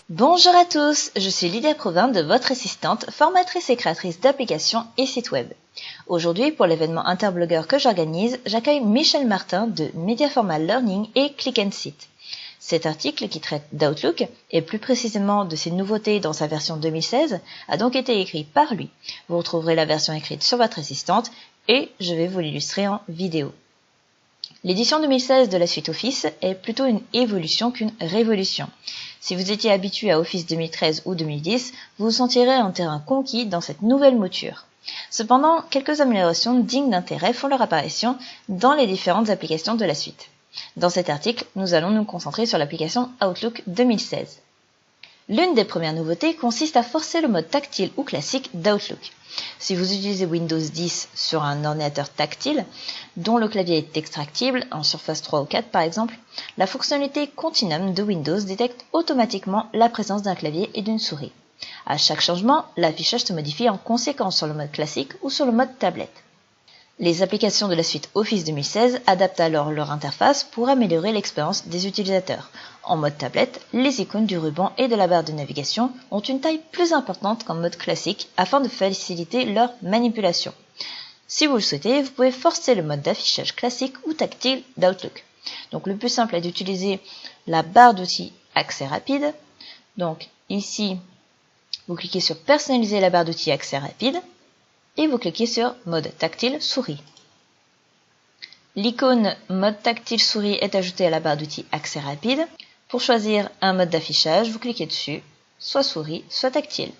Bonjour à tous, je suis Lydia Provin de votre assistante, formatrice et créatrice d'applications et sites web. Aujourd'hui, pour l'événement Interblogueur que j'organise, j'accueille Michel Martin de Mediaformat Learning et Click and Sit. Cet article, qui traite d'Outlook, et plus précisément de ses nouveautés dans sa version 2016, a donc été écrit par lui. Vous retrouverez la version écrite sur votre assistante et je vais vous l'illustrer en vidéo. L'édition 2016 de la suite Office est plutôt une évolution qu'une révolution. Si vous étiez habitué à Office 2013 ou 2010, vous vous sentirez en terrain conquis dans cette nouvelle mouture. Cependant, quelques améliorations dignes d'intérêt font leur apparition dans les différentes applications de la suite. Dans cet article, nous allons nous concentrer sur l'application Outlook 2016. L'une des premières nouveautés consiste à forcer le mode tactile ou classique d'Outlook. Si vous utilisez Windows 10 sur un ordinateur tactile, dont le clavier est extractible, en Surface 3 ou 4 par exemple, la fonctionnalité Continuum de Windows détecte automatiquement la présence d'un clavier et d'une souris. À chaque changement, l'affichage se modifie en conséquence sur le mode classique ou sur le mode tablette. Les applications de la suite Office 2016 adaptent alors leur interface pour améliorer l'expérience des utilisateurs. En mode tablette, les icônes du ruban et de la barre de navigation ont une taille plus importante qu'en mode classique afin de faciliter leur manipulation. Si vous le souhaitez, vous pouvez forcer le mode d'affichage classique ou tactile d'Outlook. Donc le plus simple est d'utiliser la barre d'outils accès rapide. Donc ici, vous cliquez sur personnaliser la barre d'outils accès rapide et vous cliquez sur mode tactile souris. L'icône mode tactile souris est ajoutée à la barre d'outils accès rapide. Pour choisir un mode d'affichage, vous cliquez dessus, soit souris, soit tactile.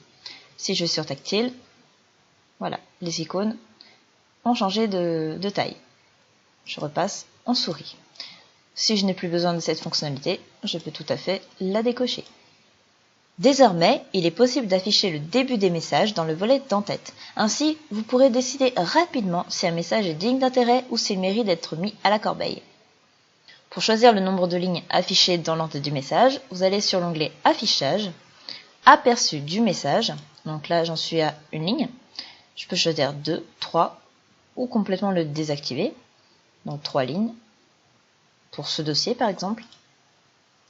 Si je suis sur tactile, voilà, les icônes ont changé de taille. Je repasse en souris. Si je n'ai plus besoin de cette fonctionnalité, je peux tout à fait la décocher. Désormais, il est possible d'afficher le début des messages dans le volet d'en-tête. Ainsi, vous pourrez décider rapidement si un message est digne d'intérêt ou s'il mérite d'être mis à la corbeille. Pour choisir le nombre de lignes affichées dans l'en-tête du message, vous allez sur l'onglet Affichage, Aperçu du message. Donc là, j'en suis à une ligne. Je peux choisir 2, 3 ou complètement le désactiver. Donc 3 lignes. Pour ce dossier, par exemple.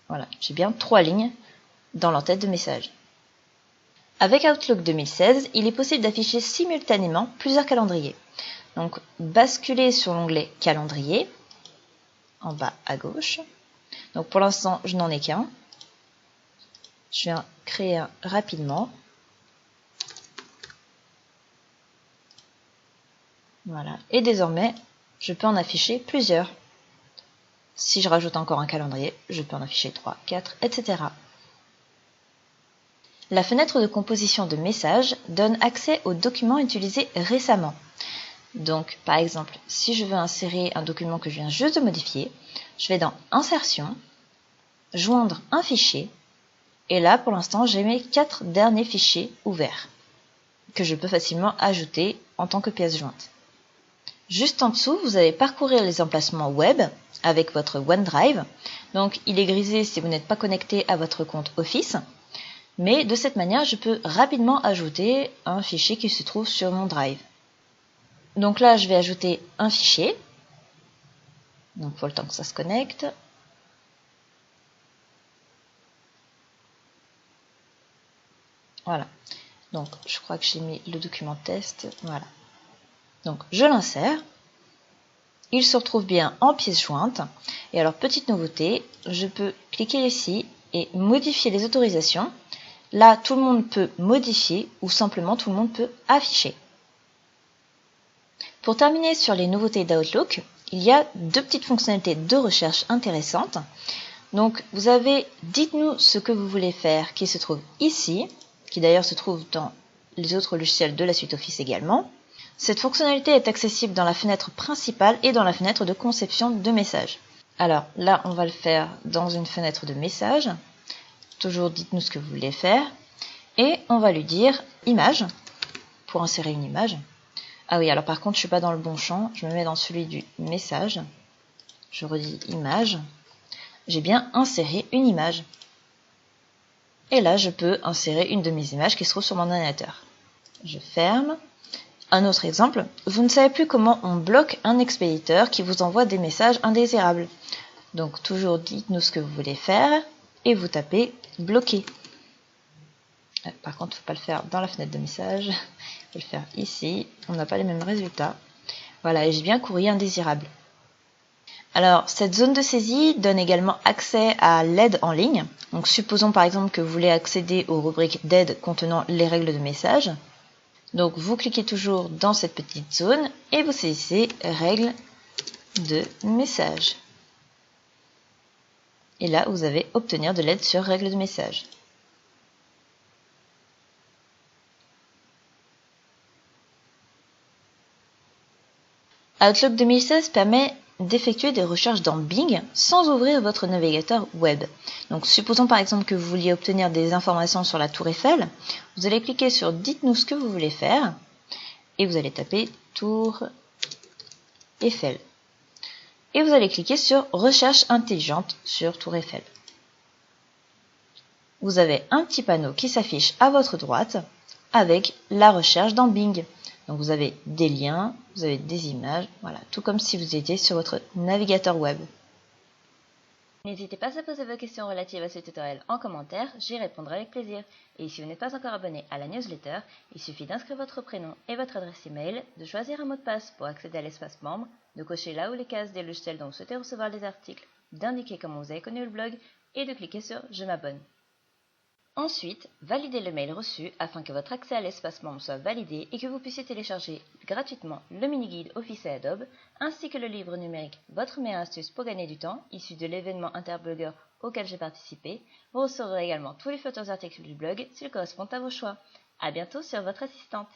Voilà, j'ai bien 3 lignes dans l'entête de message. Avec Outlook 2016, il est possible d'afficher simultanément plusieurs calendriers. Donc, basculez sur l'onglet Calendrier, en bas à gauche. Donc, pour l'instant, je n'en ai qu'un. Je viens créer un rapidement. Voilà. Et désormais, je peux en afficher plusieurs. Si je rajoute encore un calendrier, je peux en afficher 3, 4, etc. La fenêtre de composition de messages donne accès aux documents utilisés récemment. Donc, par exemple, si je veux insérer un document que je viens juste de modifier, je vais dans Insertion, Joindre un fichier, et là, pour l'instant, j'ai mes 4 derniers fichiers ouverts, que je peux facilement ajouter en tant que pièce jointe. Juste en dessous, vous allez parcourir les emplacements web avec votre OneDrive. Donc, il est grisé si vous n'êtes pas connecté à votre compte Office. Mais de cette manière, je peux rapidement ajouter un fichier qui se trouve sur mon Drive. Donc là, je vais ajouter un fichier. Donc il faut le temps que ça se connecte. Voilà. Donc je crois que j'ai mis le document test. Voilà. Donc je l'insère. Il se retrouve bien en pièce jointe. Et alors, petite nouveauté, je peux cliquer ici et modifier les autorisations. Là, tout le monde peut modifier ou simplement tout le monde peut afficher. Pour terminer sur les nouveautés d'Outlook, il y a 2 petites fonctionnalités de recherche intéressantes. Donc, vous avez « Dites-nous ce que vous voulez faire » qui se trouve ici, qui d'ailleurs se trouve dans les autres logiciels de la suite Office également. Cette fonctionnalité est accessible dans la fenêtre principale et dans la fenêtre de conception de messages. Alors là, on va le faire dans une fenêtre de messages. Toujours dites-nous ce que vous voulez faire. Et on va lui dire image, pour insérer une image. Ah oui, alors par contre, je ne suis pas dans le bon champ. Je me mets dans celui du message. Je redis image. J'ai bien inséré une image. Et là, je peux insérer une de mes images qui se trouve sur mon ordinateur. Je ferme. Un autre exemple, vous ne savez plus comment on bloque un expéditeur qui vous envoie des messages indésirables. Donc toujours dites-nous ce que vous voulez faire et vous tapez bloquer. Par contre, il ne faut pas le faire dans la fenêtre de message, il faut le faire ici, on n'a pas les mêmes résultats. Voilà, et j'ai bien courrier indésirable. Alors, cette zone de saisie donne également accès à l'aide en ligne. Donc, supposons par exemple que vous voulez accéder aux rubriques d'aide contenant les règles de message. Donc, vous cliquez toujours dans cette petite zone et vous saisissez règles de message. Et là, vous avez obtenir de l'aide sur règles de message. Outlook 2016 permet d'effectuer des recherches dans Bing sans ouvrir votre navigateur web. Donc, supposons par exemple que vous vouliez obtenir des informations sur la Tour Eiffel. Vous allez cliquer sur « Dites-nous ce que vous voulez faire » et vous allez taper « Tour Eiffel ». Et vous allez cliquer sur « Recherche intelligente sur Tour Eiffel ». Vous avez un petit panneau qui s'affiche à votre droite avec la recherche dans Bing. Donc vous avez des liens, vous avez des images, voilà, tout comme si vous étiez sur votre navigateur web. N'hésitez pas à poser vos questions relatives à ce tutoriel en commentaire, j'y répondrai avec plaisir. Et si vous n'êtes pas encore abonné à la newsletter, il suffit d'inscrire votre prénom et votre adresse email, de choisir un mot de passe pour accéder à l'espace membre, de cocher là où les cases des logiciels dont vous souhaitez recevoir les articles, d'indiquer comment vous avez connu le blog et de cliquer sur « Je m'abonne ». Ensuite, validez le mail reçu afin que votre accès à l'espace membre soit validé et que vous puissiez télécharger gratuitement le mini-guide Office et Adobe, ainsi que le livre numérique Votre meilleure astuce pour gagner du temps, issu de l'événement Interblogueur auquel j'ai participé. Vous recevrez également tous les futurs articles du blog s'ils correspondent à vos choix. À bientôt sur votre assistante.